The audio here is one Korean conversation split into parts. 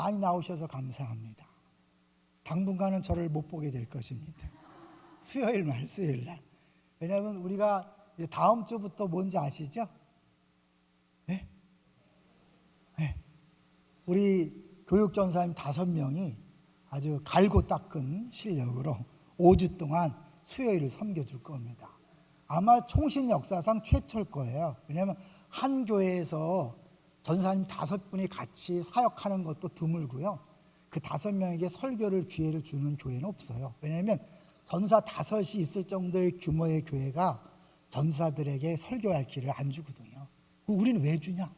많이 나오셔서 감사합니다. 당분간은 저를 못 보게 될 것입니다. 수요일 날. 왜냐하면 우리가 이제 다음 주부터 뭔지 아시죠? 네? 네. 우리 교육전사님 5명이 아주 갈고 닦은 실력으로 5주 동안 수요일을 섬겨줄 겁니다. 아마 총신 역사상 최초일 거예요. 왜냐하면 한 교회에서 전사님 5분이 같이 사역하는 것도 드물고요. 그 5명에게 설교를 기회를 주는 교회는 없어요. 왜냐하면 전사 5이 있을 정도의 규모의 교회가 전사들에게 설교할 기회를 안 주거든요. 우리는 왜 주냐?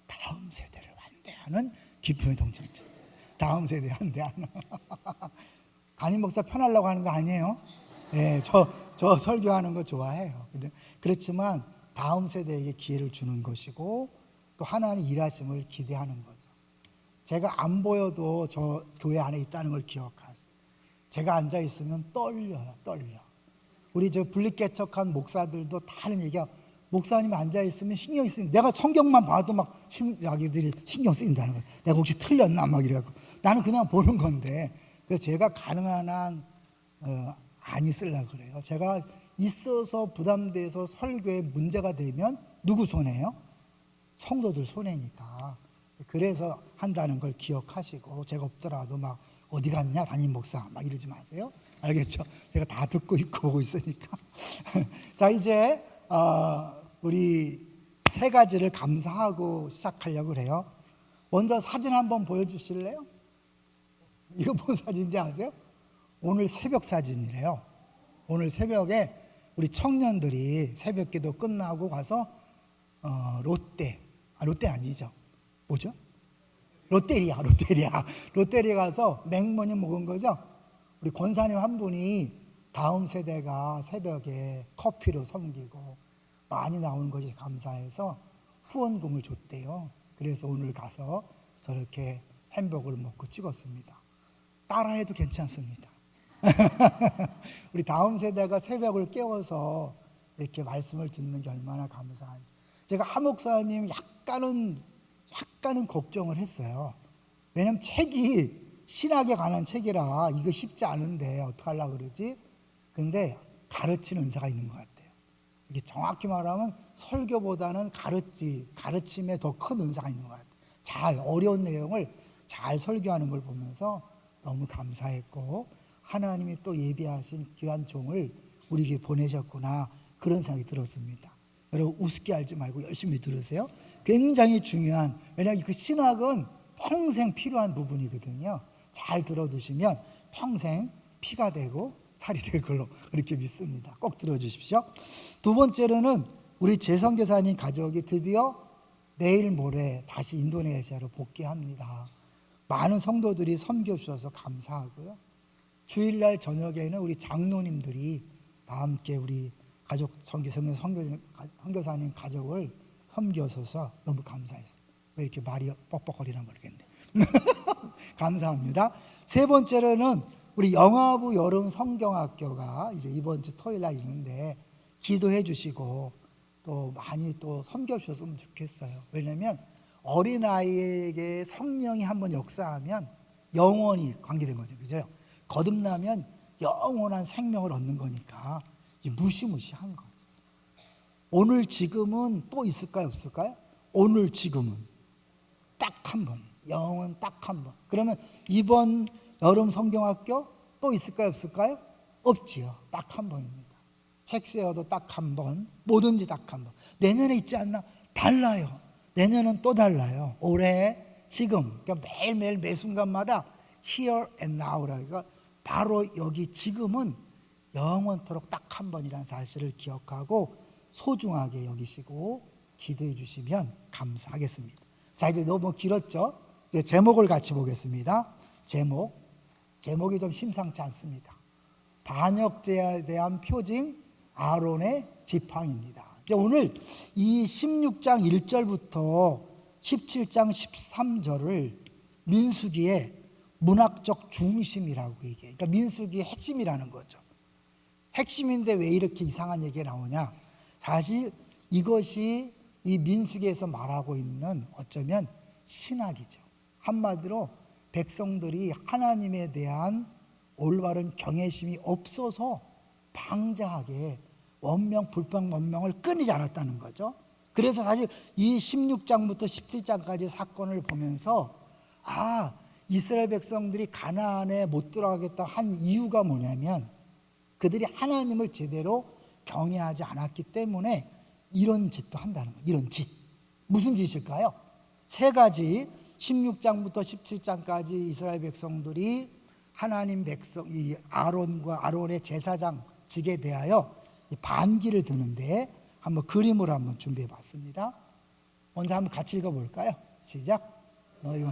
다음 세대를 환대하는 기쁨의 동정체. 다음 세대 환대하는. 담임 목사 편하려고 하는 거 아니에요? 네, 저 설교하는 거 좋아해요. 근데 그렇지만 다음 세대에게 기회를 주는 것이고 또 하나님 일하심을 기대하는 거죠. 제가 안 보여도 저 교회 안에 있다는 걸 기억하세요. 제가 앉아 있으면 떨려. 우리 저 분립개척한 목사들도 다 하는 얘기야. 목사님 앉아 있으면 신경이 쓰인다. 내가 성경만 봐도 막 자기들이 신경 쓰인다는 거야. 내가 혹시 틀렸나 막 이래갖고 나는 그냥 보는 건데. 그래서 제가 가능한 한 안 있으려고 그래요. 제가 있어서 부담돼서 설교에 문제가 되면 누구 손해요? 성도들 손해니까. 그래서 한다는 걸 기억하시고, 제가 없더라도 막 어디 갔냐 담임 목사 막 이러지 마세요. 알겠죠? 제가 다 듣고 있고 보고 있으니까. 자, 이제 우리 3가지를 감사하고 시작하려고 그래요. 먼저 사진 한번 보여주실래요? 이거 뭔 사진인지 아세요? 오늘 새벽 사진이래요. 오늘 새벽에 우리 청년들이 새벽기도 끝나고 가서 롯데 아니죠. 뭐죠? 롯데리아 가서 맥모닝 먹은 거죠. 우리 권사님 한 분이 다음 세대가 새벽에 커피로 섬기고 많이 나오는 것이 감사해서 후원금을 줬대요. 그래서 오늘 가서 저렇게 햄버거를 먹고 찍었습니다. 따라해도 괜찮습니다. 우리 다음 세대가 새벽을 깨워서 이렇게 말씀을 듣는 게 얼마나 감사한지. 제가 하 목사님 약간은 걱정을 했어요. 왜냐면 책이 신학에 관한 책이라 이거 쉽지 않은데 어떡하려고 그러지? 근데 가르치는 은사가 있는 것 같아요. 이게 정확히 말하면 설교보다는 가르침에 더 큰 은사가 있는 것 같아요. 어려운 내용을 잘 설교하는 걸 보면서 너무 감사했고, 하나님이 또 예비하신 귀한 종을 우리에게 보내셨구나, 그런 생각이 들었습니다. 여러분 우습게 알지 말고 열심히 들으세요. 굉장히 중요한, 왜냐하면 그 신학은 평생 필요한 부분이거든요. 잘 들어두시면 평생 피가 되고 살이 될 걸로 그렇게 믿습니다. 꼭 들어주십시오. 2번째로는 우리 재선교사님 가족이 드디어 내일 모레 다시 인도네시아로 복귀합니다. 많은 성도들이 섬겨주셔서 감사하고요. 주일날 저녁에는 우리 장로님들이 다 함께 우리 가족 선교사님 가족을 섬겨서서 너무 감사했어요. 왜 이렇게 말이 뻑뻑거리나 모르겠네. 감사합니다. 3번째로는 우리 영화부 여름 성경학교가 이제 이번 주 토요일 날 있는데 기도해 주시고 또 많이 또 섬겨주셨으면 좋겠어요. 왜냐하면 어린아이에게 성령이 한번 역사하면 영원히 관계된 거죠. 그죠? 거듭나면 영원한 생명을 얻는 거니까 무시무시한 거죠. 오늘 지금은 또 있을까요? 없을까요? 오늘 지금은 딱 한 번, 영원 딱 한 번. 그러면 이번 여름 성경학교 또 있을까요? 없을까요? 없지요. 딱 한 번입니다. 책세어도 딱 한 번, 뭐든지 딱 한 번. 내년에 있지 않나? 달라요. 내년은 또 달라요. 올해, 지금, 그러니까 매일매일 매 순간마다 here and now라. 그러니까 바로 여기 지금은 영원토록 딱 한 번이라는 사실을 기억하고 소중하게 여기시고 기도해 주시면 감사하겠습니다. 자, 이제 너무 길었죠? 이제 제목을 같이 보겠습니다. 제목이 좀 심상치 않습니다. 반역죄에 대한 표징 아론의 지팡이입니다. 이제 오늘 이 16장 1절부터 17장 13절을 민수기의 문학적 중심이라고 얘기해요. 그러니까 민수기의 핵심이라는 거죠. 핵심인데 왜 이렇게 이상한 얘기가 나오냐? 사실 이것이 이 민수기에서 말하고 있는 어쩌면 신학이죠. 한마디로 백성들이 하나님에 대한 올바른 경외심이 없어서 방자하게 원명 불평 원명을 끊이지 않았다는 거죠. 그래서 사실 이 16장부터 17장까지 사건을 보면서 이스라엘 백성들이 가나안에 못 들어가겠다 한 이유가 뭐냐면 그들이 하나님을 제대로 경외하지 않았기 때문에 이런 짓도 한다는 거예요. 이런 짓. 무슨 짓일까요? 세 가지. 16장부터 17장까지 이스라엘 백성들이 하나님 백성 이 아론의 제사장직에 대하여 반기를 드는데 한번 그림으로 한번 준비해 봤습니다. 먼저 한번 같이 읽어 볼까요? 시작. 너희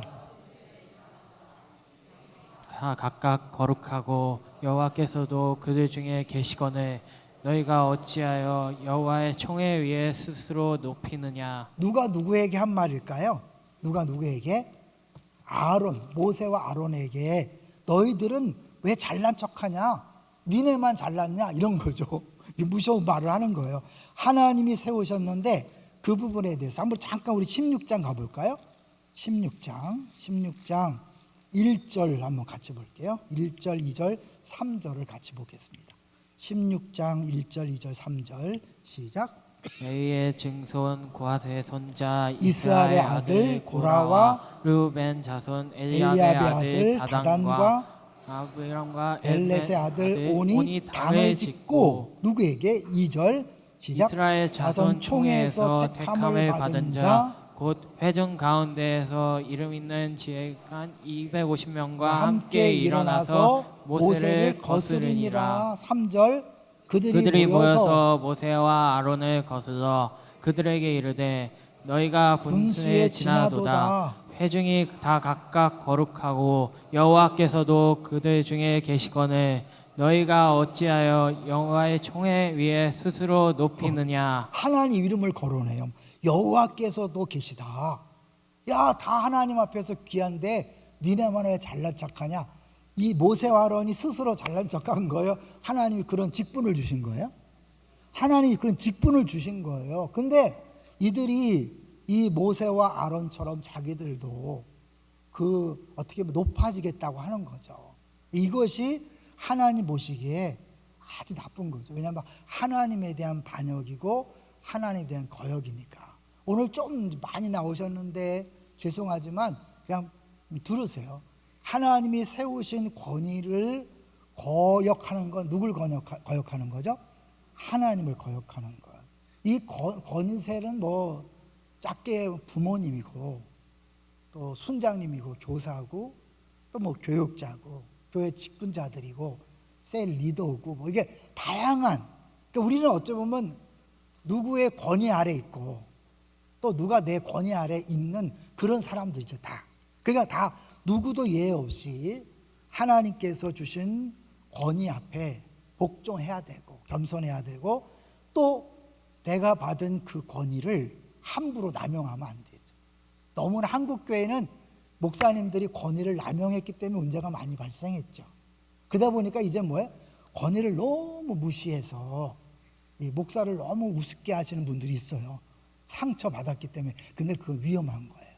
각각 거룩하고 여호와께서도 그들 중에 계시거늘 너희가 어찌하여 여호와의 총회 위에 스스로 높이느냐. 누가 누구에게 한 말일까요? 누가 누구에게? 모세와 아론에게 너희들은 왜 잘난 척하냐? 니네만 잘났냐? 이런 거죠. 무서운 말을 하는 거예요. 하나님이 세우셨는데 그 부분에 대해서 한번 잠깐 우리 16장 가볼까요? 16장 1절 한번 같이 볼게요. 1절, 2절, 3절을 같이 보겠습니다. 16장 1절, 2절, 3절 시작. 레위의 증손 고핫의 손자 이스라엘의 아들 고라와 르우벤 자손 엘리압의 아들 다단과 아비람과 엘렛의 아들 온이 당을 짓고 누구에게? 2절 시작. 이스라엘 자손 총회에서 택함을 받은 자 곧 회중 가운데에서 이름 있는 지혜관 250명과 함께 일어나서 모세를 거스르니라. 3절 그들이 모여서 모세와 아론을 거스러 그들에게 이르되 너희가 분수에 지나도다. 회중이 다 각각 거룩하고 여호와께서도 그들 중에 계시거늘 너희가 어찌하여 여호와의 총회 위에 스스로 높이느냐. 하나님 이름을 거론해요. 여호와께서도 계시다. 야, 다 하나님 앞에서 귀한데 니네만 왜 잘난 척하냐? 이 모세와 아론이 스스로 잘난 척한 거예요? 하나님이 그런 직분을 주신 거예요? 하나님이 그런 직분을 주신 거예요. 근데 이들이 이 모세와 아론처럼 자기들도 어떻게 보면 높아지겠다고 하는 거죠. 이것이 하나님 보시기에 아주 나쁜 거죠. 왜냐하면 하나님에 대한 반역이고 하나님에 대한 거역이니까. 오늘 좀 많이 나오셨는데 죄송하지만 그냥 들으세요. 하나님이 세우신 권위를 거역하는 건 누굴 거역하는 거죠? 하나님을 거역하는 것. 이 권세는 작게 부모님이고 또 순장님이고 교사고 또 교육자고 교회 직분자들이고 셀 리더고 이게 다양한. 그러니까 우리는 어쩌면 누구의 권위 아래 있고 또 누가 내 권위 아래 있는 그런 사람들이죠. 다. 그러니까 다 누구도 예외 없이 하나님께서 주신 권위 앞에 복종해야 되고 겸손해야 되고 또 내가 받은 그 권위를 함부로 남용하면 안 되죠. 너무나 한국 교회는 목사님들이 권위를 남용했기 때문에 문제가 많이 발생했죠. 그러다 보니까 이제 권위를 너무 무시해서 이 목사를 너무 우습게 하시는 분들이 있어요. 상처받았기 때문에. 근데 그거 위험한 거예요.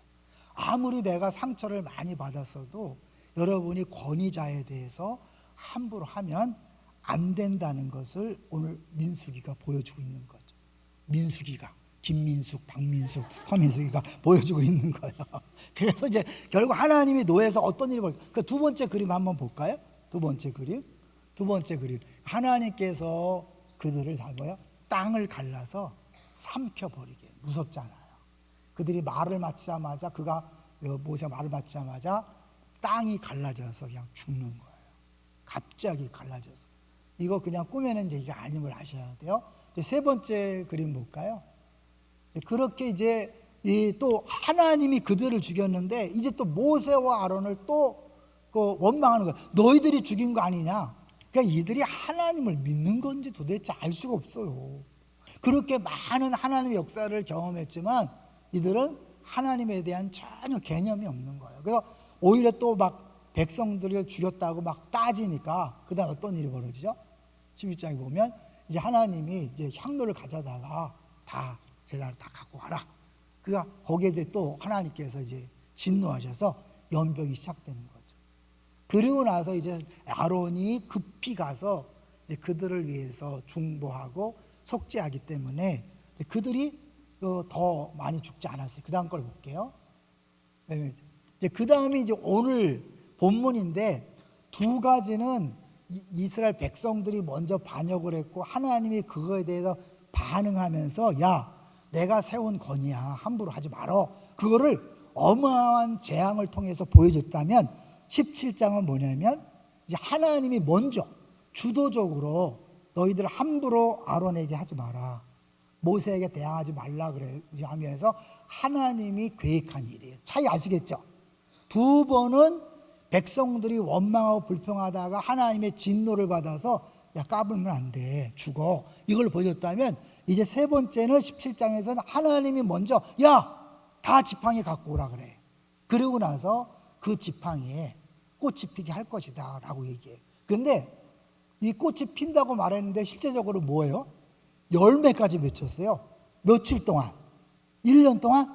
아무리 내가 상처를 많이 받았어도 여러분이 권위자에 대해서 함부로 하면 안 된다는 것을 오늘 민수기가 보여주고 있는 거죠. 민수기가 김민숙, 박민숙, 서민숙이가 보여주고 있는 거예요. 그래서 이제 결국 하나님이 노예에서 어떤 일이 벌어요. 그 두 번째 그림 한번 볼까요? 두 번째 그림. 하나님께서 그들을 땅을 갈라서 삼켜버리게. 무섭잖아요. 그들이 말을 마치자마자 모세가 말을 마치자마자 땅이 갈라져서 그냥 죽는 거예요. 갑자기 갈라져서. 이거 그냥 꾸며낸 얘기가 아님을 아셔야 돼요. 이제 세 번째 그림 볼까요? 그렇게 이제 또 하나님이 그들을 죽였는데 이제 또 모세와 아론을 또 원망하는 거예요. 너희들이 죽인 거 아니냐? 그러니까 이들이 하나님을 믿는 건지 도대체 알 수가 없어요. 그렇게 많은 하나님의 역사를 경험했지만 이들은 하나님에 대한 전혀 개념이 없는 거예요. 그래서 오히려 또 백성들을 죽였다고 따지니까 그다음 어떤 일이 벌어지죠? 11장에 보면 이제 하나님이 이제 향로를 가져다가 다 제단을 다 갖고 가라. 그러니까 거기에 이제 또 하나님께서 이제 진노하셔서 연병이 시작되는 거죠. 그리고 나서 이제 아론이 급히 가서 이제 그들을 위해서 중보하고 속죄하기 때문에 그들이 더 많이 죽지 않았어요. 그 다음 걸 볼게요. 이제 그 다음이 이제 오늘 본문인데, 두 가지는 이스라엘 백성들이 먼저 반역을 했고 하나님이 그거에 대해서 반응하면서 야, 내가 세운 건이야, 함부로 하지 말어, 그거를 어마어마한 재앙을 통해서 보여줬다면, 17장은 뭐냐면 이제 하나님이 먼저 주도적으로 너희들 함부로 아론에게 하지 마라, 모세에게 대항하지 말라 그래 하면서 하나님이 계획한 일이에요. 차이 아시겠죠? 두 번은 백성들이 원망하고 불평하다가 하나님의 진노를 받아서 야, 까불면 안 돼, 죽어, 이걸 보여줬다면, 이제 세 번째는 17장에서는 하나님이 먼저 야, 다 지팡이 갖고 오라 그래. 그러고 나서 그 지팡이에 꽃이 피게 할 것이다 라고 얘기해요. 근데 이 꽃이 핀다고 말했는데 실제적으로 뭐예요? 열매까지 맺혔어요. 며칠 동안? 1년 동안?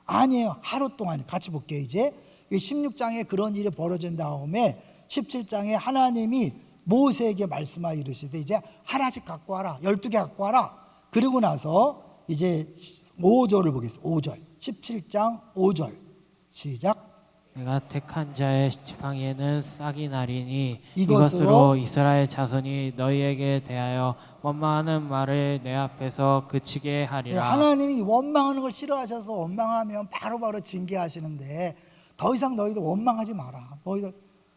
아니에요. 하루 동안. 같이 볼게요. 이제 16장에 그런 일이 벌어진 다음에 17장에 하나님이 모세에게 말씀하여 이르시되 이제 하나씩 갖고 와라, 12개 갖고 와라. 그리고 나서 이제 5절을 보겠습니다. 5절, 17장 5절 시작. 내가 택한 자의 지팡이에는 싹이 나리니 이것으로 이것으로 이스라엘 자손이 너희에게 대하여 원망하는 말을 내 앞에서 그치게 하리라. 하나님이 원망하는 걸 싫어하셔서 원망하면 바로바로 징계하시는데, 더 이상 너희들 원망하지 마라. 너희들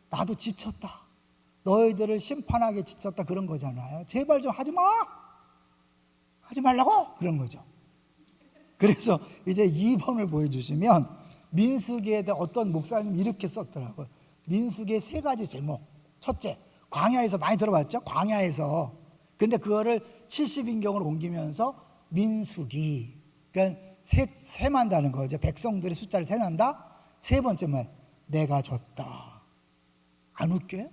나도 지쳤다, 너희들을 심판하게 지쳤다, 그런 거잖아요. 제발 좀 하지 마, 하지 말라고, 그런 거죠. 그래서 이제 2번을 보여주시면 민수기에 대해 어떤 목사님이 이렇게 썼더라고요. 민수기의 세 가지 제목. 첫째, 광야에서, 많이 들어봤죠? 광야에서. 근데 그거를 70인경으로 옮기면서 민수기, 그러니까 세만다는 거죠. 백성들의 숫자를 세난다. 세 번째 뭐예요? 내가 졌다. 안 웃겨요?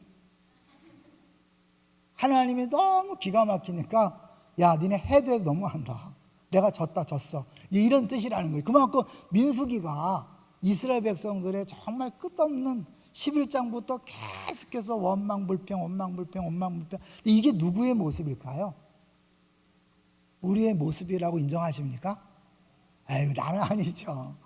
하나님이 너무 기가 막히니까 야, 니네 해도 해도 너무한다, 내가 졌다, 졌어, 이런 뜻이라는 거예요. 그만큼 민수기가 이스라엘 백성들의 정말 끝없는 11장부터 계속해서 원망불평, 원망불평, 원망불평. 이게 누구의 모습일까요? 우리의 모습이라고 인정하십니까? 에이, 나는 아니죠.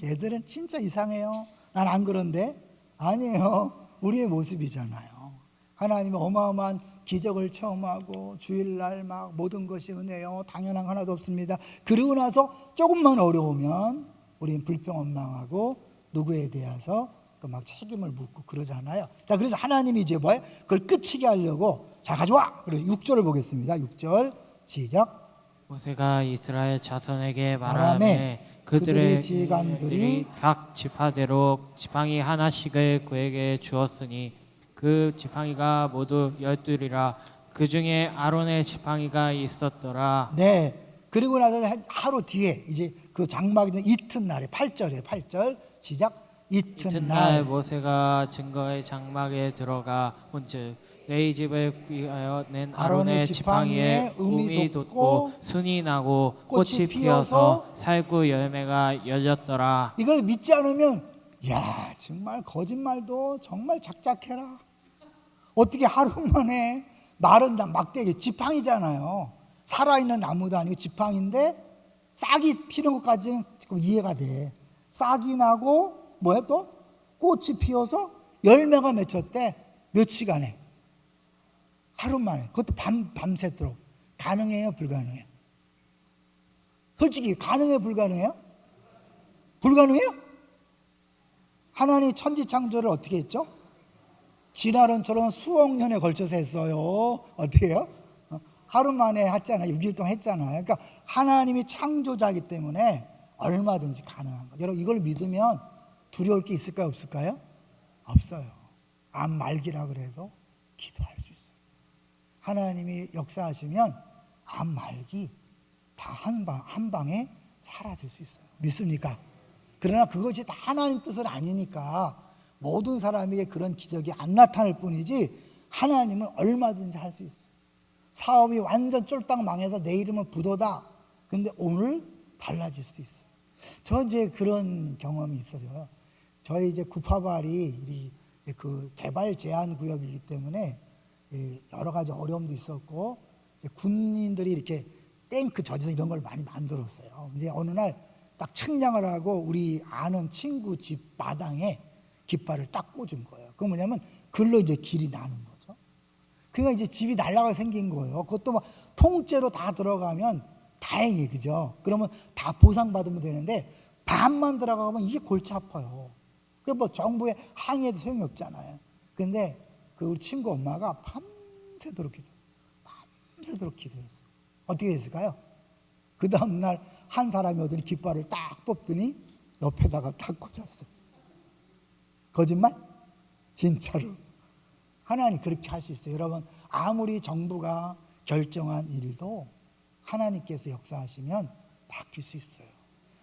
얘들은 진짜 이상해요, 난 안 그런데. 아니에요. 우리의 모습이잖아요. 하나님은 어마어마한 기적을 체험하고 주일날 막 모든 것이 은혜요, 당연한 거 하나도 없습니다. 그리고 나서 조금만 어려우면 우리는 불평 원망하고 누구에 대해서 막 책임을 묻고 그러잖아요. 자, 그래서 하나님이 이제 뭐예요? 그걸 끝이게 하려고, 자, 가져와. 그래서 6절을 보겠습니다. 6절 시작. 모세가 이스라엘 자손에게 말하매 말하매 그들의 그들의 지휘관들이 각 지파대로 지팡이 하나씩을 그에게 주었으니 그 지팡이가 모두 12이라. 그 중에 아론의 지팡이가 있었더라. 네. 그리고 나서 하루 뒤에 이제 그 장막이 된 이튿날에 8절이에요. 8절 시작. 이튿날 이튿날 모세가 증거의 장막에 들어가 본즉 내 집을 위하여 낸 아론의 아론의 지팡이에 지팡이에 음이 음이 돋고 돋고 순이 나고 꽃이 피어서 살구 열매가 열렸더라. 이걸 믿지 않으면 야, 정말 거짓말도 정말 작작해라. 어떻게 하루 만에 마른 막대기, 지팡이잖아요. 살아있는 나무도 아니고 지팡인데 싹이 피는 것까지는 지금 이해가 돼. 싹이 나고 뭐야, 또 꽃이 피어서 열매가 맺혔대. 몇 시간에, 하루 만에. 그것도 밤새도록. 가능해요, 불가능해요? 솔직히 가능해요, 불가능해요? 불가능해요? 하나님이 천지창조를 어떻게 했죠? 진화론처럼 수억 년에 걸쳐서 했어요. 어떻게 해요? 하루 만에 했잖아요. 6일 동안 했잖아요. 그러니까 하나님이 창조자이기 때문에 얼마든지 가능한 거예요. 여러분, 이걸 믿으면 두려울 게 있을까요, 없을까요? 없어요. 암 말기라 그래도 기도할 수 있어요. 하나님이 역사하시면 암 말기 다 한 방에 사라질 수 있어요. 믿습니까? 그러나 그것이 다 하나님 뜻은 아니니까 모든 사람에게 그런 기적이 안 나타날 뿐이지 하나님은 얼마든지 할 수 있어요. 사업이 완전 쫄딱 망해서 내일이면 부도다. 근데 오늘 달라질 수도 있어요. 저 이제 그런 경험이 있어요. 저희 이제 구파발이 이제 그 개발 제한 구역이기 때문에 여러 가지 어려움도 있었고, 이제 군인들이 이렇게 탱크 저지선 이런 걸 많이 만들었어요. 이제 어느 날 딱 측량을 하고 우리 아는 친구 집 마당에 깃발을 딱 꽂은 거예요. 그건 뭐냐면 글로 이제 길이 나는 거죠. 그러니까 이제 집이 날라가 생긴 거예요. 그것도 뭐 통째로 다 들어가면 다행히, 그죠? 그러면 다 보상받으면 되는데 반만 들어가면 이게 골치 아파요. 그 뭐 정부에 항의해도 소용이 없잖아요. 근데 그 우리 친구 엄마가 밤새도록 기도했어요. 어떻게 됐을까요? 그 다음날 한 사람이 오더니 깃발을 딱 뽑더니 옆에다가 딱 꽂았어요. 거짓말? 진짜로. 하나님 그렇게 할 수 있어요. 여러분, 아무리 정부가 결정한 일도 하나님께서 역사하시면 바뀔 수 있어요.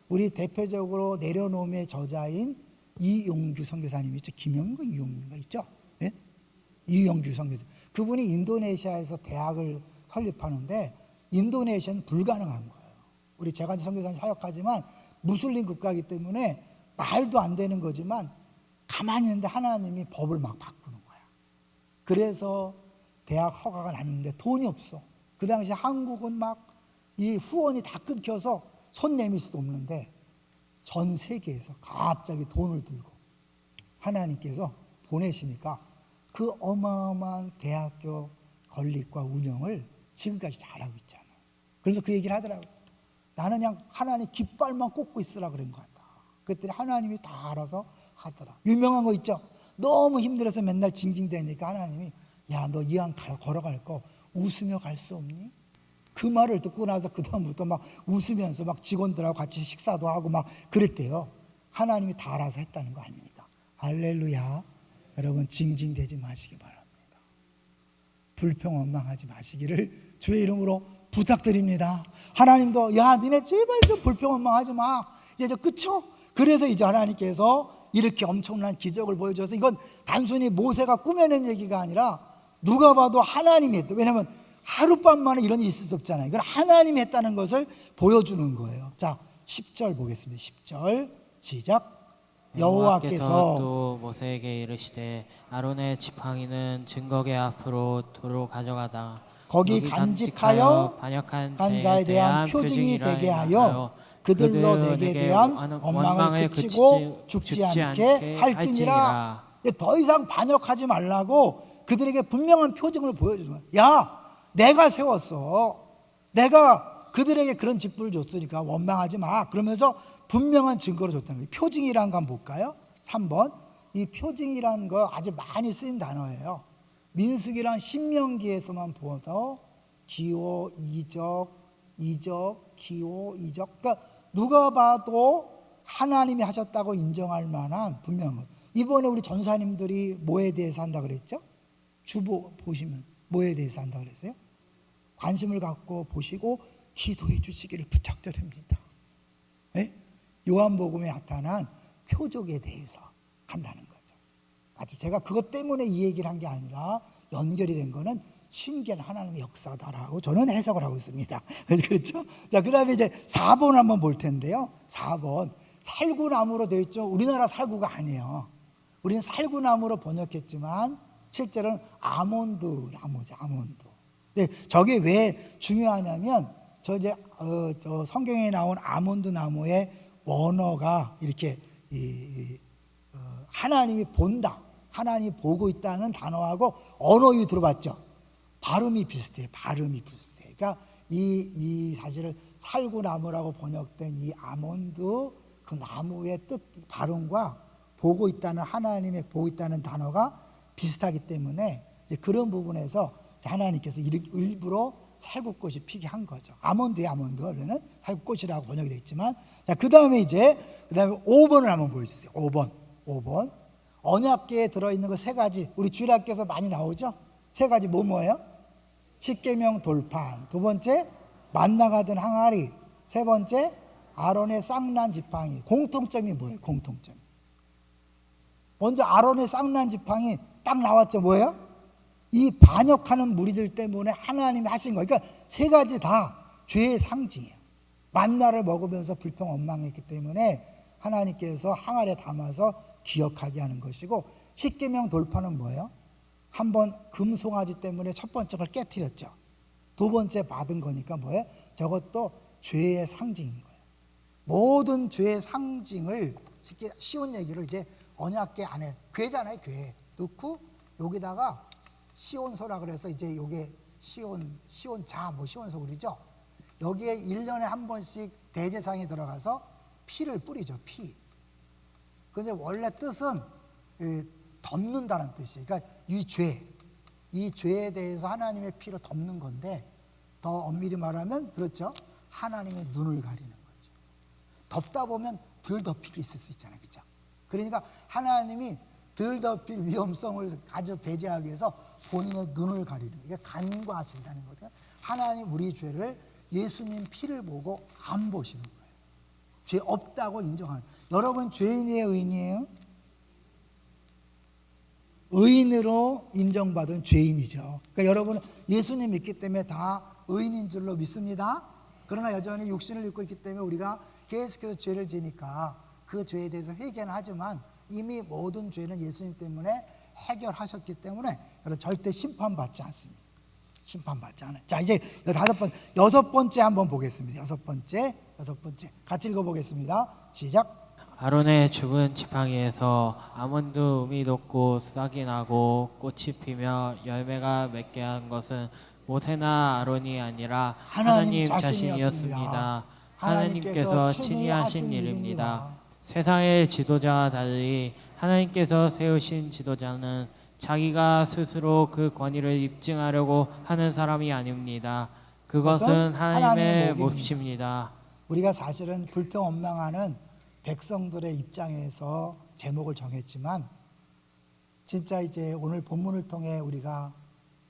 우리 대표적으로 내려놓음의 저자인 이용규 선교사님 있죠? 김영구 이용규가 있죠? 네? 이용규 선교사. 그분이 인도네시아에서 대학을 설립하는데 인도네시아는 불가능한 거예요. 우리 제가 선교사님 사역하지만 무슬림 국가이기 때문에 말도 안 되는 거지만 가만히 있는데 하나님이 법을 막 바꾸는 거야. 그래서 대학 허가가 났는데 돈이 없어. 그 당시 한국은 막 이 후원이 다 끊겨서 손 내밀 수도 없는데 전 세계에서 갑자기 돈을 들고 하나님께서 보내시니까 그 어마어마한 대학교 건립과 운영을 지금까지 잘하고 있잖아요. 그래서 그 얘기를 하더라고요. 나는 그냥 하나님 깃발만 꽂고 있으라 그런 것 같다. 그랬더니 하나님이 다 알아서 하더라. 유명한 거 있죠? 너무 힘들어서 맨날 징징대니까 하나님이 야, 너 이왕 걸어갈 거 웃으며 갈 수 없니? 그 말을 듣고 나서 그 다음부터 막 웃으면서 막 직원들하고 같이 식사도 하고 막 그랬대요. 하나님이 다 알아서 했다는 거 아닙니까? 할렐루야. 여러분 징징대지 마시기 바랍니다. 불평원망하지 마시기를 주의 이름으로 부탁드립니다. 하나님도 야, 니네 제발 좀 불평원망하지 마. 이제 그쵸? 그래서 이제 하나님께서 이렇게 엄청난 기적을 보여줘서 이건 단순히 모세가 꾸며낸 얘기가 아니라 누가 봐도 하나님이 했다. 왜냐하면 하룻밤 만에 이런 일이 있을 수 없잖아요. 이건 하나님이 했다는 것을 보여주는 거예요. 자, 10절 보겠습니다. 10절 시작. 여호와께서 또 모세에게 이르시되 아론의 지팡이는 증거계 앞으로 도로 가져가다 거기 간직하여 반역한 자에 대한 표징이 되게 하여 그들로 내게 대한 원망을 그치고 죽지 않게 할지니라. 더 이상 반역하지 말라고 그들에게 분명한 표징을 보여주는 거야. 야, 내가 세웠어. 내가 그들에게 그런 직분을 줬으니까 원망하지 마. 그러면서 분명한 증거를 줬다는 거예요. 표징이라는 거 한번 볼까요? 3번. 이 표징이라는 거 아주 많이 쓰인 단어예요. 민수기랑 신명기에서만 보아도 기호, 이적, 기호, 이적. 그러니까 누가 봐도 하나님이 하셨다고 인정할 만한 분명한 것. 이번에 우리 전사님들이 뭐에 대해서 한다 그랬죠? 주보 보시면 뭐에 대해서 한다 그랬어요? 관심을 갖고 보시고 기도해 주시기를 부탁드립니다. 네? 요한복음에 나타난 표적에 대해서 한다는 거죠. 아직 제가 그것 때문에 이 얘기를 한 게 아니라 연결이 된 거는 신기한 하나님의 역사다라고 저는 해석을 하고 있습니다. 그렇죠? 자, 그 다음에 이제 4번 한번 볼 텐데요. 4번. 살구나무로 되어 있죠. 우리나라 살구가 아니에요. 우리는 살구나무로 번역했지만 실제로는 아몬드 나무죠. 아몬드. 근데 저게 왜 중요하냐면 저 성경에 나온 아몬드 나무의 원어가 이렇게 하나님이 본다, 하나님이 보고 있다는 단어하고 언어유 들어봤죠? 발음이 비슷해요. 발음이 비슷해요. 그러니까 이 사실을 살구나무라고 번역된 이 아몬드 그 나무의 뜻 발음과 보고 있다는 하나님의 보고 있다는 단어가 비슷하기 때문에 이제 그런 부분에서 하나님께서 일부러 살구꽃이 피게 한 거죠. 아몬드의 아몬드는 살구꽃이라고 번역이 되어 있지만, 자, 그 다음에 5번을 한번 보여주세요. 5번. 언약궤에 들어있는 거 3가지. 우리 주일학교에서 많이 나오죠? 3가지 뭐예요? 십계명 돌판. 2번째, 만나가던 항아리. 3번째, 아론의 쌍난 지팡이. 공통점이 뭐예요? 공통점. 먼저 아론의 쌍난 지팡이 딱 나왔죠. 뭐예요? 이 반역하는 무리들 때문에 하나님이 하신 거예요. 그러니까 3가지 다 죄의 상징이에요. 만나를 먹으면서 불평 원망했기 때문에 하나님께서 항아리에 담아서 기억하게 하는 것이고, 십계명 돌파는 뭐예요? 한번 금송아지 때문에 첫 번째 걸 깨뜨렸죠. 두 번째 받은 거니까 뭐예요? 저것도 죄의 상징인 거예요. 모든 죄의 상징을 쉽게 쉬운 얘기로 이제 언약궤 안에 궤잖아요. 궤 넣고 여기다가 시온소라 그래서 이제 요게 시온자 뭐 시온소 그러죠. 여기에 1년에 한 번씩 대제상이 들어가서 피를 뿌리죠. 피. 근데 원래 뜻은 덮는다는 뜻이에요. 그러니까 이 죄에 대해서 하나님의 피로 덮는 건데 더 엄밀히 말하면 그렇죠. 하나님의 눈을 가리는 거죠. 덮다 보면 덜 덮일 있을 수 있잖아요. 그렇죠? 그러니까 하나님이 덜 덮일 위험성을 아주 배제하기 위해서 본인의 눈을 가리는 거예요. 간과하신다는 거죠. 하나님 우리 죄를 예수님 피를 보고 안 보시는 거예요. 죄 없다고 인정하는 거예요. 여러분 죄인이에요, 의인이에요? 의인으로 인정받은 죄인이죠. 그러니까 여러분은 예수님 믿기 때문에 다 의인인 줄로 믿습니다. 그러나 여전히 육신을 입고 있기 때문에 우리가 계속해서 죄를 지니까 그 죄에 대해서 회개는 하지만 이미 모든 죄는 예수님 때문에 해결하셨기 때문에 여러분 절대 심판받지 않습니다. 심판받지 않아요. 자, 이제 여섯 번째 한번 보겠습니다. 여섯 번째 같이 읽어보겠습니다. 시작. 아론의 죽은 지팡이에서 아몬드 음이 돋고 싹이 나고 꽃이 피며 열매가 맺게 한 것은 모세나 아론이 아니라 하나님 자신이었습니다. 하나님께서 친히 하신 일입니다. 세상의 지도자와 달리 하나님께서 세우신 지도자는 자기가 스스로 그 권위를 입증하려고 하는 사람이 아닙니다. 그것은 하나님의 몫입니다. 우리가 사실은 불평원망하는 백성들의 입장에서 제목을 정했지만 진짜 이제 오늘 본문을 통해 우리가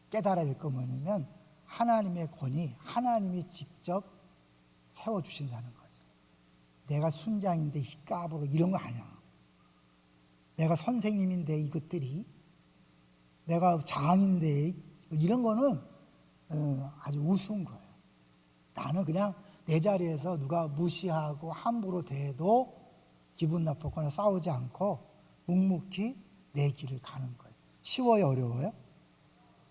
깨달아야 될 건 뭐냐면 하나님의 권위, 하나님이 직접 세워주신다는 거죠. 내가 순장인데 까불어 이런 거 아니야. 내가 선생님인데 이것들이 내가 장인데 이런 거는 아주 우스운 거예요. 나는 그냥 내 자리에서 누가 무시하고 함부로 대해도 기분 나쁘거나 싸우지 않고 묵묵히 내 길을 가는 거예요. 쉬워요, 어려워요?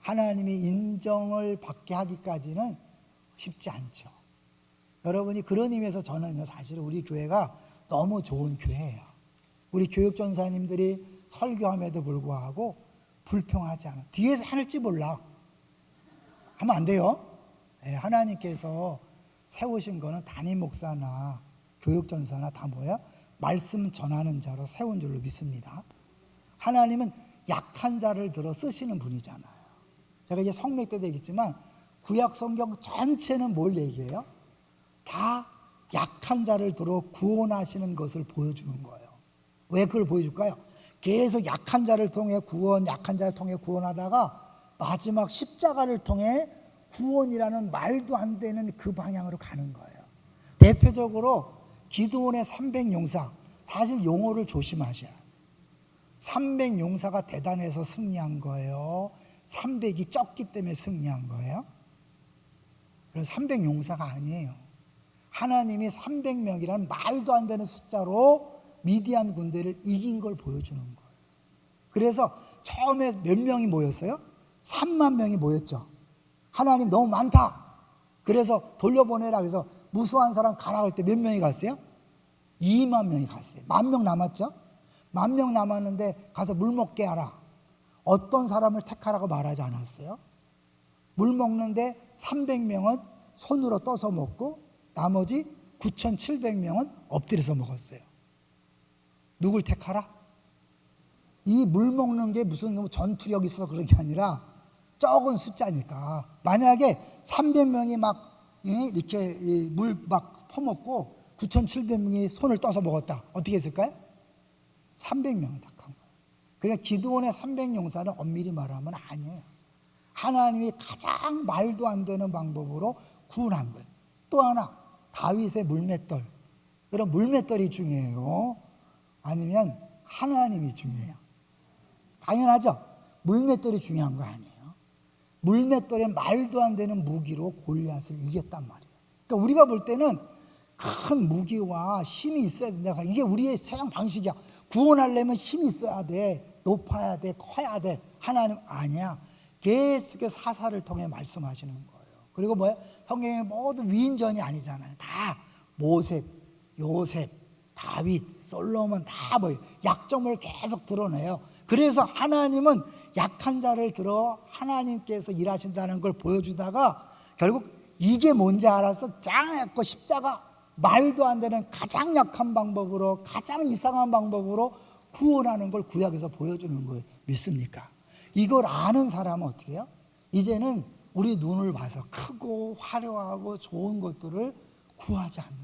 하나님이 인정을 받게 하기까지는 쉽지 않죠. 여러분이 그런 의미에서 저는요, 사실 우리 교회가 너무 좋은 교회예요. 우리 교육전사님들이 설교함에도 불구하고 불평하지 않아. 뒤에서 하늘지 몰라. 하면 안 돼요. 네, 하나님께서 세우신 거는 담임 목사나 교육전사나 다 뭐야? 말씀 전하는 자로 세운 줄로 믿습니다. 하나님은 약한 자를 들어 쓰시는 분이잖아요. 제가 이제 성맥 때도 얘기했지만 구약 성경 전체는 뭘 얘기해요? 다 약한 자를 들어 구원하시는 것을 보여주는 거예요. 왜 그걸 보여줄까요? 계속 약한 자를 통해 구원, 약한 자를 통해 구원하다가 마지막 십자가를 통해 구원이라는 말도 안 되는 그 방향으로 가는 거예요. 대표적으로 기드온의 300용사, 사실 용어를 조심하셔야 돼요. 300용사가 대단해서 승리한 거예요? 300이 적기 때문에 승리한 거예요? 그래서 300용사가 아니에요. 하나님이 300명이라는 말도 안 되는 숫자로 미디안 군대를 이긴 걸 보여주는 거예요. 그래서 처음에 몇 명이 모였어요? 3만 명이 모였죠. 하나님 너무 많다. 그래서 돌려보내라. 그래서 무수한 사람 가라 할 때 몇 명이 갔어요? 2만 명이 갔어요. 10,000명 남았죠? 10,000명 남았는데 가서 물 먹게 하라. 어떤 사람을 택하라고 말하지 않았어요? 물 먹는데 300명은 손으로 떠서 먹고 나머지 9,700명은 엎드려서 먹었어요. 누굴 택하라? 이 물 먹는 게 무슨 전투력이 있어서 그런 게 아니라 적은 숫자니까. 만약에 300명이 막 이렇게 물 막 퍼먹고 9,700명이 손을 떠서 먹었다. 어떻게 했을까요? 300명을 택한 거예요. 그러니까 기드온의 300용사는 엄밀히 말하면 아니에요. 하나님이 가장 말도 안 되는 방법으로 구원한 거예요. 또 하나, 다윗의 물맷돌. 그럼 물맷돌이 중요해요? 아니면 하나님이 중요해요? 당연하죠. 물맷돌이 중요한 거 아니에요. 물맷돌에 말도 안 되는 무기로 골리앗을 이겼단 말이에요. 그러니까 우리가 볼 때는 큰 무기와 힘이 있어야 된다. 이게 우리의 세상 방식이야. 구원하려면 힘이 있어야 돼. 높아야 돼, 커야 돼. 하나님 아니야. 계속해서 사사를 통해 말씀하시는 거예요. 그리고 뭐예요? 성경의 모든 위인전이 아니잖아요. 다 모세, 요셉, 다윗, 솔로몬 다 뭐예요? 약점을 계속 드러내요. 그래서 하나님은 약한 자를 들어 하나님께서 일하신다는 걸 보여주다가 결국 이게 뭔지 알아서 짱약고 십자가, 말도 안 되는 가장 약한 방법으로, 가장 이상한 방법으로 구원하는 걸 구약에서 보여주는 거예요. 믿습니까? 이걸 아는 사람은 어떻게 해요? 이제는 우리 눈을 봐서 크고 화려하고 좋은 것들을 구하지 않는.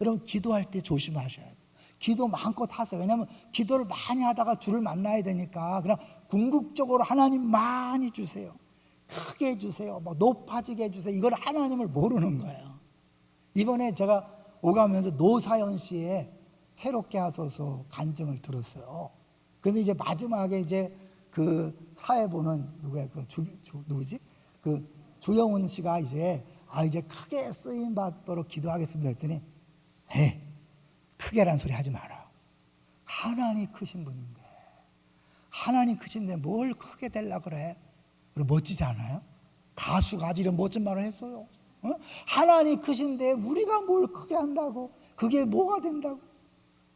여러분, 기도할 때 조심하셔야 돼요. 기도 마음껏 하세요. 왜냐하면 기도를 많이 하다가 주를 만나야 되니까 그냥 궁극적으로 하나님 많이 주세요. 크게 해주세요. 뭐 높아지게 해주세요. 이걸 하나님을 모르는 거예요. 이번에 제가 오가면서 노사연 씨의 새롭게 하소서 간증을 들었어요. 근데 이제 마지막에 이제 그 사회 보는 누구야? 누구지? 그 주영훈 씨가 이제 이제 크게 쓰임 받도록 기도하겠습니다 했더니 크게란 소리 하지 마라. 하나님 크신 분인데, 하나님 크신데 뭘 크게 되려고 그래? 그리고 멋지지 않아요? 가수가 아주 이런 멋진 말을 했어요. 하나님 크신데 우리가 뭘 크게 한다고? 그게 뭐가 된다고?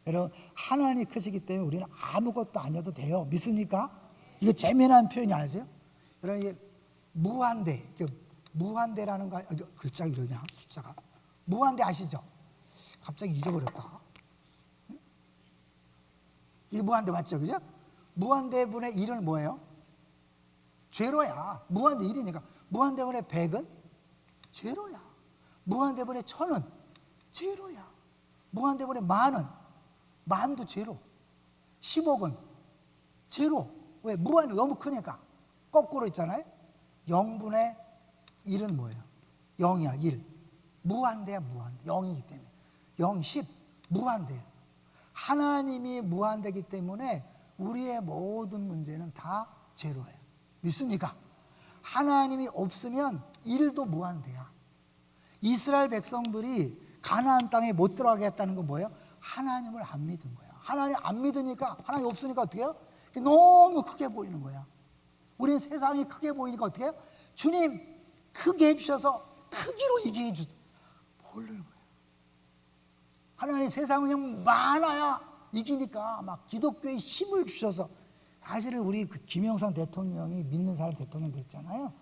여러분, 하나님 크시기 때문에 우리는 아무것도 아니어도 돼요. 믿습니까? 이거 재미난 표현이 아세요? 여러분, 이게 무한대, 무한대라는 거, 글자가 이러냐? 숫자가 무한대 아시죠? 갑자기 잊어버렸다. 이게 무한대 맞죠? 그죠? 무한대분의 1은 뭐예요? 제로야. 무한대 1이니까 무한대분의 100은 제로야. 무한대분의 1000은 제로야. 무한대분의 만은 만도 제로. 10억은 제로. 왜? 무한이 너무 크니까. 거꾸로 있잖아요. 0분의 1은 뭐예요? 0이야. 1. 무한대야. 무한대. 0이기 때문에 0, 10 무한대야. 하나님이 무한대기 때문에 우리의 모든 문제는 다 제로예요. 믿습니까? 하나님이 없으면 1도 무한대야. 이스라엘 백성들이 가나안 땅에 못 들어가겠다는 건 뭐예요? 하나님을 안 믿은 거야. 하나님 안 믿으니까, 하나님 없으니까 어떻게 해요? 너무 크게 보이는 거야. 우리는 세상이 크게 보이니까 어떻게 해요? 주님 크게 해주셔서 크기로 이기게 해주. 모르는 거예요. 하나님 세상은 그냥 많아야 이기니까 막 기독교에 힘을 주셔서. 사실은 우리 그 김영삼 대통령이 믿는 사람 대통령 됐잖아요.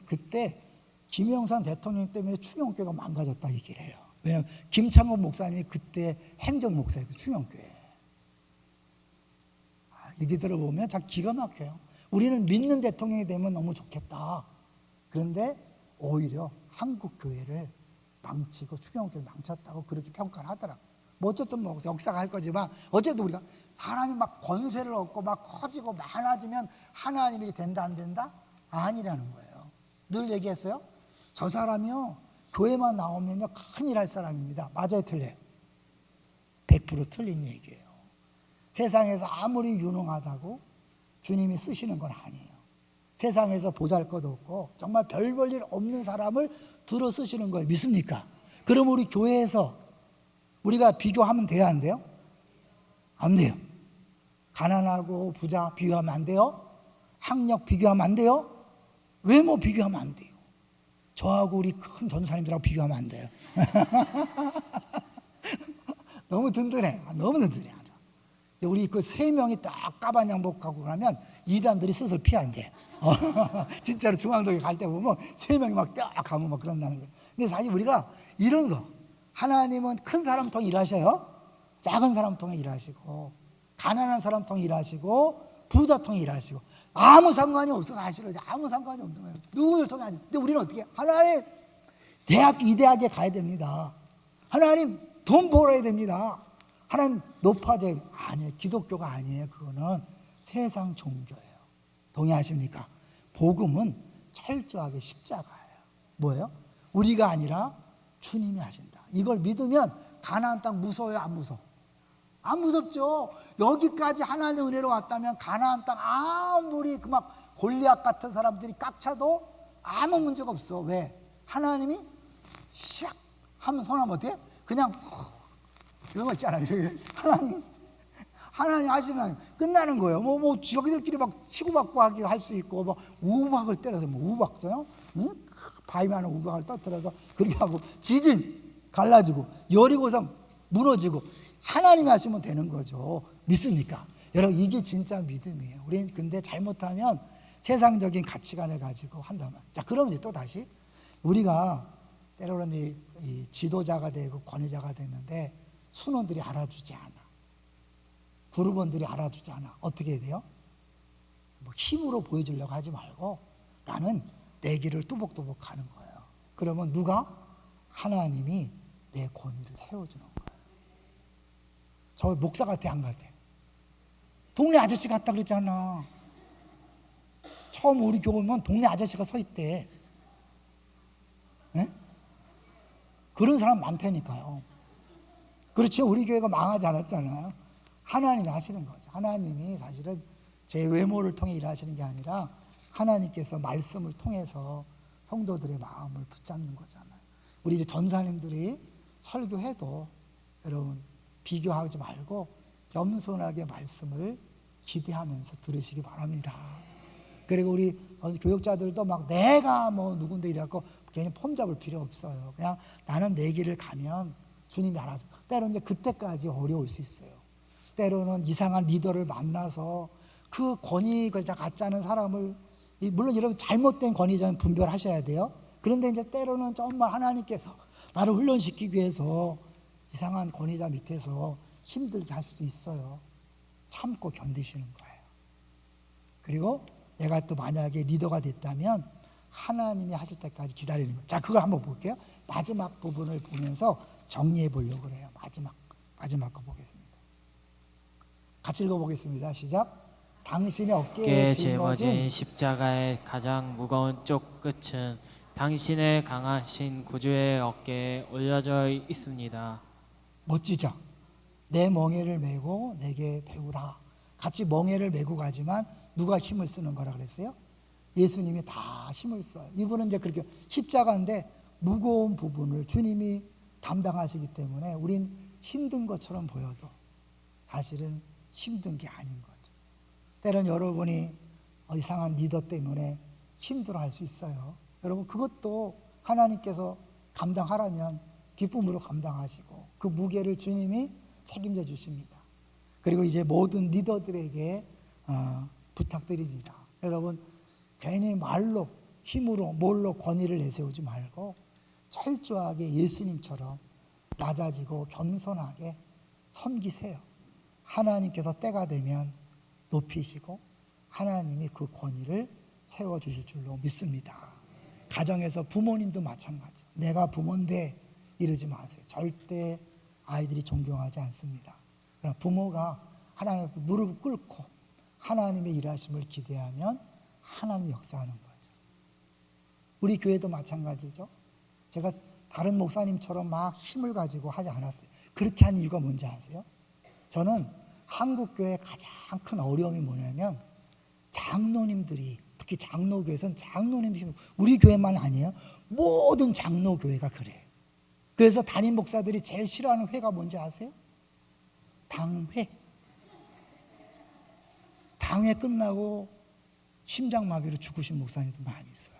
그때 김영삼 대통령 때문에 충영교회가 망가졌다 얘기를 해요. 왜냐하면 김창곤 목사님이 그때 행정 목사예요. 충영교회. 얘기 들어보면 참 기가 막혀요. 우리는 믿는 대통령이 되면 너무 좋겠다. 그런데 오히려 한국 교회를 망치고 충영교회를 망쳤다고 그렇게 평가를 하더라고요. 뭐 어쨌든 뭐 역사가 할 거지만 어쨌든 우리가 사람이 막 권세를 얻고 막 커지고 많아지면 하나님이 된다 안 된다? 아니라는 거예요. 늘 얘기했어요. 저 사람이요 교회만 나오면요 큰일 할 사람입니다. 맞아요, 틀려요? 100% 틀린 얘기예요. 세상에서 아무리 유능하다고 주님이 쓰시는 건 아니에요. 세상에서 보잘것없고 정말 별 볼 일 없는 사람을 들어 쓰시는 거예요. 믿습니까? 그럼 우리 교회에서 우리가 비교하면 돼요, 안 돼요? 안 돼요. 가난하고 부자 비교하면 안 돼요. 학력 비교하면 안 돼요. 외모 비교하면 안 돼요. 저하고 우리 큰 전도사님들하고 비교하면 안 돼요. 너무 든든해. 너무 든든해. 우리 그 3명이 딱 까반 양복하고 그러면 이단들이 스스로 피한대. 진짜로 중앙동에 갈 때 보면 3명이 막 딱 가면 막 그런다는 거예요. 근데 사실 우리가 이런 거, 하나님은 큰 사람 통해 일하셔요. 작은 사람 통해 일하시고, 가난한 사람 통해 일하시고, 부자 통해 일하시고, 아무 상관이 없어. 사실은 아무 상관이 없는 거예요. 누구를 통해 하지. 근데 우리는 어떻게 해요? 하나님 이 대학에 가야 됩니다. 하나님 돈 벌어야 됩니다. 하나님 높아져야. 아니에요. 기독교가 아니에요. 그거는 세상 종교예요. 동의하십니까? 복음은 철저하게 십자가예요. 뭐예요? 우리가 아니라 주님이 하신다. 이걸 믿으면 가나안 땅 무서워요? 안 무서워? 안 무섭죠. 여기까지 하나님의 은혜로 왔다면 가나안 땅 아무리 그 막 골리앗 같은 사람들이 깍차도 아무 문제가 없어. 왜? 하나님이 샥 하면 손하면 어때요? 그냥 이런 거 있잖아요. 하나님 하시면 끝나는 거예요. 뭐 저기들끼리 막 치고받고 하게 할 수 있고, 뭐 우박을 때려서 뭐 우박져요? 응? 바위 많은 우박을 터뜨려서 그렇게 하고, 지진 갈라지고 여리고성 무너지고 하나님이 하시면 되는 거죠. 믿습니까? 여러분, 이게 진짜 믿음이에요. 우리는 근데 잘못하면 세상적인 가치관을 가지고 한다면, 자, 그러면 이제 또 다시 우리가 때로는 이 지도자가 되고 권위자가 됐는데 순원들이 알아주지 않아. 구루본들이 알아주지 않아. 어떻게 해야 돼요? 뭐 힘으로 보여주려고 하지 말고 나는 내 길을 뚜벅뚜벅 가는 거예요. 그러면 누가? 하나님이 내 권위를 세워주는 거예요. 저 목사 같아, 안 같아? 동네 아저씨 같다 그랬잖아. 처음 우리 교회 오면 동네 아저씨가 서 있대. 네? 그런 사람 많다니까요. 그렇지, 우리 교회가 망하지 않았잖아요. 하나님이 하시는 거죠. 하나님이 사실은 제 외모를 통해 일하시는 게 아니라 하나님께서 말씀을 통해서 성도들의 마음을 붙잡는 거잖아요. 우리 이제 전사님들이 설교해도 여러분 비교하지 말고 겸손하게 말씀을 기대하면서 들으시기 바랍니다. 그리고 우리 교육자들도 막 내가 뭐 누군데 이래갖고 괜히 폼 잡을 필요 없어요. 그냥 나는 내 길을 가면 주님이 알아서. 때로는 이제 그때까지 어려울 수 있어요. 때로는 이상한 리더를 만나서 그 권위자 같지 않은 사람을, 물론 여러분 잘못된 권위자는 분별하셔야 돼요. 그런데 이제 때로는 정말 하나님께서 나를 훈련시키기 위해서 이상한 권위자 밑에서 힘들게 할 수도 있어요. 참고 견디시는 거예요. 그리고 내가 또 만약에 리더가 됐다면 하나님이 하실 때까지 기다리는 거예요. 자, 그걸 한번 볼게요. 마지막 부분을 보면서 정리해 보려고 해요. 마지막 거 보겠습니다. 같이 읽어보겠습니다. 시작. 당신의 어깨에 짊어진 십자가의 가장 무거운 쪽 끝은 당신의 강하신 구주의 어깨에 올려져 있습니다. 멋지죠? 내 멍에를 메고 내게 배우라. 같이 멍에를 메고 가지만 누가 힘을 쓰는 거라 그랬어요? 예수님이 다 힘을 써요. 이분은 이제 그렇게 십자가인데 무거운 부분을 주님이 담당하시기 때문에 우린 힘든 것처럼 보여도 사실은 힘든 게 아닌 거죠. 때론 여러분이 이상한 리더 때문에 힘들어할 수 있어요. 여러분, 그것도 하나님께서 감당하라면 기쁨으로 감당하시고 그 무게를 주님이 책임져 주십니다. 그리고 이제 모든 리더들에게 부탁드립니다. 여러분, 괜히 말로 힘으로 뭘로 권위를 내세우지 말고 철저하게 예수님처럼 낮아지고 겸손하게 섬기세요. 하나님께서 때가 되면 높이시고 하나님이 그 권위를 세워주실 줄로 믿습니다. 가정에서 부모님도 마찬가지. 내가 부모인데 이러지 마세요. 절대 아이들이 존경하지 않습니다. 그러나 부모가 하나님 앞에 무릎 꿇고 하나님의 일하심을 기대하면 하나님 역사하는 거죠. 우리 교회도 마찬가지죠. 제가 다른 목사님처럼 막 힘을 가지고 하지 않았어요. 그렇게 한 이유가 뭔지 아세요? 저는 한국교회의 가장 큰 어려움이 뭐냐면 장로님들이, 특히 장로교회에서는 장로님들이, 우리 교회만 아니에요. 모든 장로교회가 그래요. 그래서 담임 목사들이 제일 싫어하는 회가 뭔지 아세요? 당회. 당회 끝나고 심장마비로 죽으신 목사님도 많이 있어요.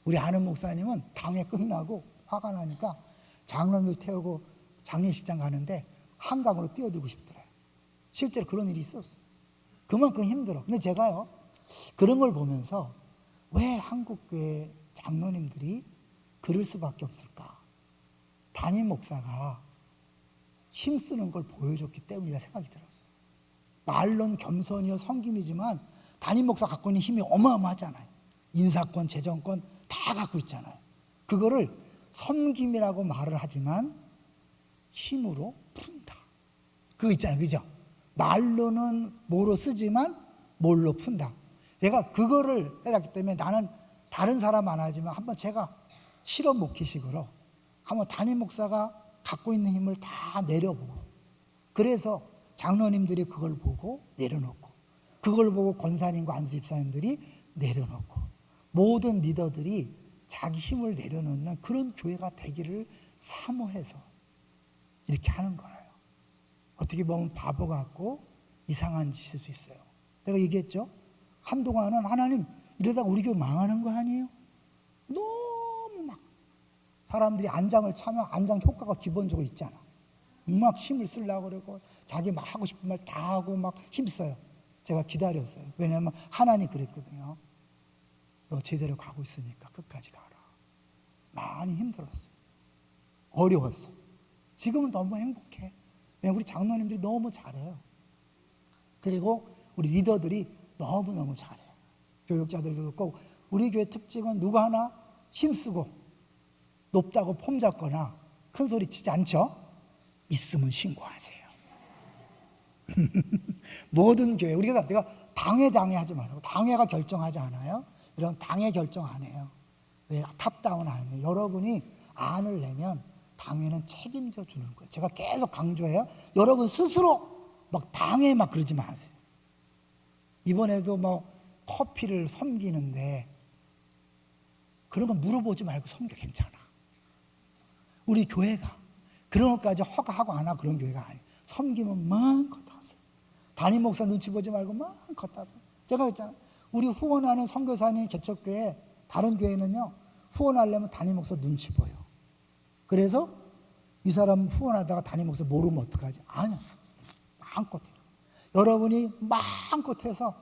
우리 아는 목사님은 당회 끝나고 화가 나니까 장로님을 태우고 장례식장 가는데 한강으로 뛰어들고 싶더래요. 실제로 그런 일이 있었어요. 그만큼 힘들어. 근데 제가요, 그런 걸 보면서 왜 한국교회 장로님들이 그럴 수밖에 없을까? 담임 목사가 힘쓰는 걸 보여줬기 때문이다 생각이 들었어요. 말론 겸손이요 섬김이지만 담임 목사 갖고 있는 힘이 어마어마하잖아요. 인사권, 재정권 다 갖고 있잖아요. 그거를 섬김이라고 말을 하지만 힘으로 푼다. 그거 있잖아요. 그죠? 말로는 뭐로 쓰지만 뭘로 푼다. 제가 그거를 해놨기 때문에 나는 다른 사람 안 하지만 한번 제가 실험 목회식으로 한번 담임 목사가 갖고 있는 힘을 다 내려보고, 그래서 장로님들이 그걸 보고 내려놓고, 그걸 보고 권사님과 안수 집사님들이 내려놓고, 모든 리더들이 자기 힘을 내려놓는 그런 교회가 되기를 사모해서 이렇게 하는 거예요. 어떻게 보면 바보 같고 이상한 짓일 수 있어요. 내가 얘기했죠. 한동안은 하나님 이러다가 우리 교회 망하는 거 아니에요? 너무 막 사람들이 안장을 차면 안장 효과가 기본적으로 있잖아. 막 힘을 쓰려고 그러고 자기 막 하고 싶은 말 다 하고 막 힘써요. 제가 기다렸어요. 왜냐하면 하나님이 그랬거든요. 너 제대로 가고 있으니까 끝까지 가라. 많이 힘들었어요. 어려웠어요. 지금은 너무 행복해. 왜냐하면 우리 장로님들이 너무 잘해요. 그리고 우리 리더들이 너무너무 잘해요. 교육자들도 그렇고 우리 교회 특징은 누구 하나 힘쓰고 높다고 폼 잡거나 큰 소리 치지 않죠? 있으면 신고하세요. 모든 교회 우리가 내가 당회 하지 말고 당회가 결정하지 않아요. 이런 당회 결정 안 해요. 왜 탑다운 안 해요. 여러분이 안을 내면 당회는 책임져 주는 거예요. 제가 계속 강조해요. 여러분 스스로 막 당회 막 그러지 마세요. 이번에도 뭐 커피를 섬기는데 그런 거 물어보지 말고 섬겨. 괜찮아. 우리 교회가 그런 것까지 허가하고 안 하고 그런 교회가 아니에요. 섬기면 마음껏 하세요. 담임 목사 눈치 보지 말고 마음껏 하세요. 제가 했잖아요. 우리 후원하는 선교사님 개척교회 다른 교회는요, 후원하려면 담임 목사 눈치 보여. 그래서 이 사람 후원하다가 담임 목사 모르면 어떡하지? 아니야. 마음껏 해요. 여러분이 마음껏 해서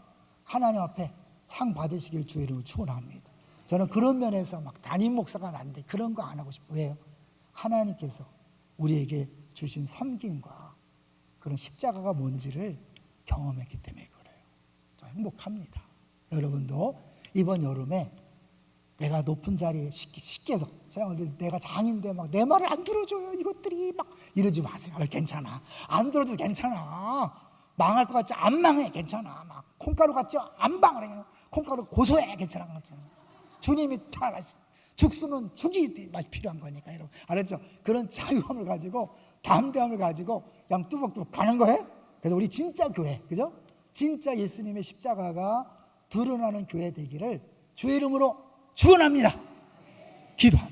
하나님 앞에 상 받으시길 주의 이름으로 축원합니다. 저는 그런 면에서 막 담임 목사가 난데 그런 거 안 하고 싶어요. 왜요? 하나님께서 우리에게 주신 섬김과 그런 십자가가 뭔지를 경험했기 때문에 그래요. 저 행복합니다. 여러분도 이번 여름에 내가 높은 자리에 쉽게 해서 내가 장인데 막 내 말을 안 들어줘요. 이것들이 막 이러지 마세요. 괜찮아. 안 들어줘도 괜찮아. 망할 것 같지? 안 망해. 괜찮아. 막 콩가루 같지? 안 망해. 콩가루 고소해. 괜찮아. 주님이 다 죽수는 죽이 필요한 거니까. 여러분 알았죠? 그런 자유함을 가지고 담대함을 가지고 그냥 뚜벅뚜벅 가는 거예요. 그래서 우리 진짜 교회, 그죠? 진짜 예수님의 십자가가 드러나는 교회 되기를 주의 이름으로 축원합니다. 기도합니다.